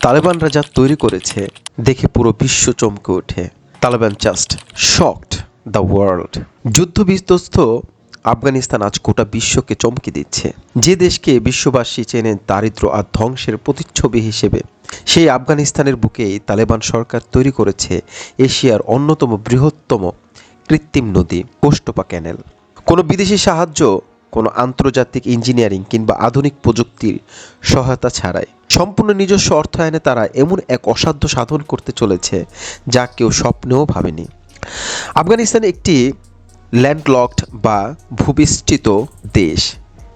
তালেবানরা যা তৈরি করেছে দেখে পুরো বিশ্ব চমকে ওঠে। Taliban just shocked the world. যুদ্ধ বিধ্বস্ত আফগানিস্তান আজ গোটা বিশ্বকে চমকে দিচ্ছে। যে দেশকে বিশ্ববাসী চেনেন দারিদ্র আর ধ্বংসের প্রতিচ্ছবি হিসেবে, সেই আফগানিস্তানের বুকেই তালেবান সরকার তৈরি করেছে এশিয়ার অন্যতম বৃহত্তম কৃত্রিম নদী কোস্টোপা ক্যানেল। কোনো বিদেশি সাহায্য, কোনো আন্তর্জাতিক ইঞ্জিনিয়ারিং কিংবা আধুনিক প্রযুক্তির সহায়তা ছাড়াই সম্পূর্ণ নিজস্ব অর্থায়নে তারা এমন এক অসাধ্য সাধন করতে চলেছে যা কেউ স্বপ্নেও ভাবেনি। আফগানিস্তান একটি ল্যান্ডলকড বা ভূবিষ্ঠিত দেশ।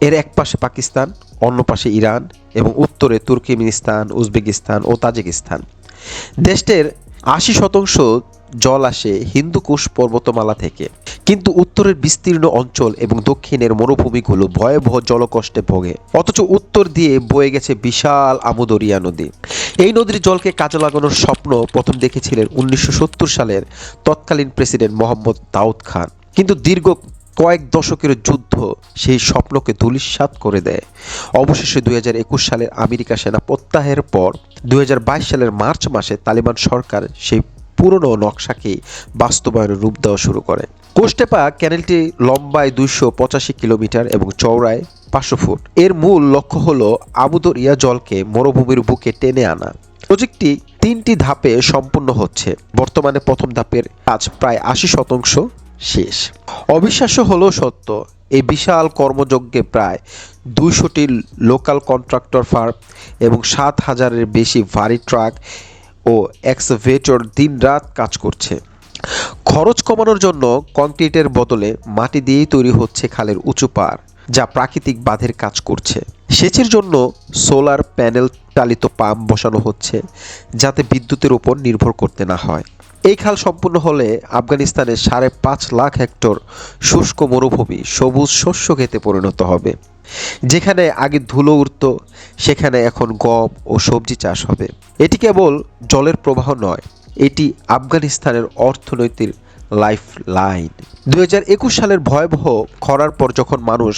এর এক পাশে পাকিস্তান, অন্য পাশে ইরান এবং উত্তরে তুর্কমেনিস্তান, উজবেকিস্তান ও তাজিকিস্তান। দেশটির ৮০% জল আসে হিন্দুকুশ পর্বতমালা থেকে, কিন্তু উত্তরের বিস্তীর্ণ অঞ্চল এবং দক্ষিণের মরুভূমিগুলো ভয়াবহ জলকষ্টে ভোগে। অথচ উত্তর দিয়ে বয়ে গেছে বিশাল আমুদরিয়া নদী। এই নদীর জলকে কাজে লাগানোর স্বপ্ন প্রথম দেখেছিলেন ১৯৭০ সালের তৎকালীন প্রেসিডেন্ট মোহাম্মদ দাউদ খান, কিন্তু দীর্ঘ কয়েক দশকের যুদ্ধ সেই স্বপ্নকে ধূলিসাৎ করে দেয়। অবশেষে ২০২১ সালের আমেরিকা সেনা প্রত্যাহারের পর ২০২২ সালের মার্চ মাসে তালেবান সরকার সেই পুরনো নকশাকে বাস্তবায়নের রূপ দেওয়া শুরু করে। কোস্টেপা ক্যানেলটি লম্বায় ২৮৫ কিলোমিটার এবং চওড়ায় ৫০০ ফুট। এর মূল লক্ষ্য হল আমুদরিয়া জলকে মরুভূমির বুকে টেনে আনা। প্রজেক্টটি ৩টি ধাপে সম্পূর্ণ হচ্ছে। বর্তমানে প্রথম ধাপের কাজ প্রায় ৮০% শেষ। অবিশ্বাস্য হলেও সত্য, এই বিশাল কর্মযজ্ঞে প্রায় ২০০টি লোকাল কন্ট্রাক্টর ফার্ম এবং ৭,০০০-এর বেশি ভারী ট্রাক ও এক্সকাভেটর দিনরাত কাজ করছে। খরচ কমানোর জন্য কংক্রিটের বদলে মাটি দিয়েই তৈরি হচ্ছে খালের উঁচু পাড়, যা প্রাকৃতিক বাঁধের কাজ করছে। সেচের জন্য সোলার প্যানেল চালিত পাম্প বসানো হচ্ছে, যাতে বিদ্যুতের উপর নির্ভর করতে না হয়। এই খাল সম্পূর্ণ হলে আফগানিস্তানের ৫.৫ লাখ হেক্টর শুষ্ক মরুভূমি সবুজ শস্য ক্ষেতে পরিণত হবে। যেখানে আগে ধুলো উড়ত, সেখানে এখন গম ও সবজি চাষ হবে। এটি কেবল জলের প্রবাহ নয়, এটি আফগানিস্তানের অর্থনৈতিক লাইফ লাইন। ২০২১ সালের ভয়াবহ খরার পর যখন মানুষ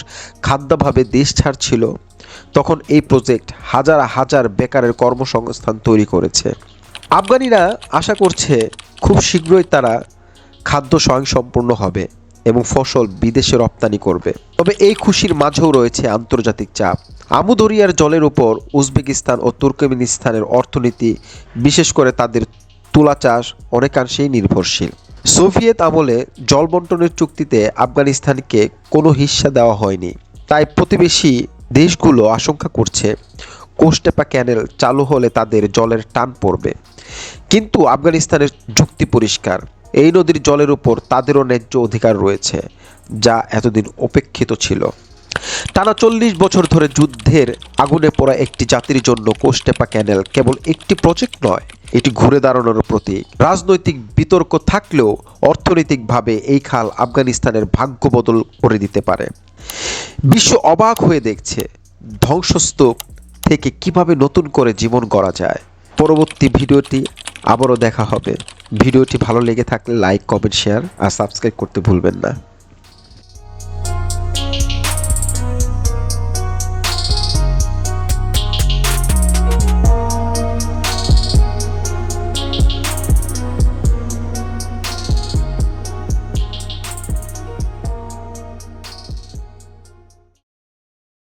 খাদ্যাভাবে দেশ ছাড়ছিল, তখন এই প্রজেক্ট হাজার হাজার বেকারের কর্মসংস্থান তৈরি করেছে। আফগানিরা আশা করছে খুব শীঘ্রই তারা খাদ্য স্বয়ংসম্পূর্ণ হবে এবং ফসল বিদেশে রপ্তানি করবে। তবে এই খুশির মাঝেও রয়েছে আন্তর্জাতিক চাপ। আমুদরিয়ার জলের উপর উজবেকিস্তান ও তুর্কমেনিস্তানের অর্থনীতি, বিশেষ করে তাদের তুলা চাষ, অনেকাংশেই নির্ভরশীল। সোভিয়েত আমলে জল বন্টনের চুক্তিতে আফগানিস্তানকে কোনো হিস্সা দেওয়া হয়নি। তাই প্রতিবেশী দেশগুলো আশঙ্কা করছে কোস্টেপা ক্যানেল চালু হলে তাদের জলের টান পড়বে। কিন্তু আফগানিস্তানের যুক্তি পরিষ্কার, এই নদীর জলের উপর তাদেরও ন্যায্য অধিকার রয়েছে, যা এতদিন উপেক্ষিত ছিল। টানা ৪০ বছর ধরে যুদ্ধের আগুনে পোড়া একটি জাতির জন্য কোস্টেপা ক্যানেল কেবল একটি প্রজেক্ট নয়, এটি ঘুরে দাঁড়ানোর প্রতীক। রাজনৈতিক বিতর্ক থাকলেও অর্থনৈতিকভাবে এই খাল আফগানিস্তানের ভাগ্য বদল করে দিতে পারে। বিশ্ব অবাক হয়ে দেখছে ধ্বংসস্তূপ থেকে কিভাবে নতুন করে জীবন গড়া যায়। পরবর্তী ভিডিওটি আবারও দেখা হবে। ভিডিওটি ভালো লেগে থাকলে লাইক, কমেন্ট, শেয়ার আর সাবস্ক্রাইব করতে ভুলবেন না।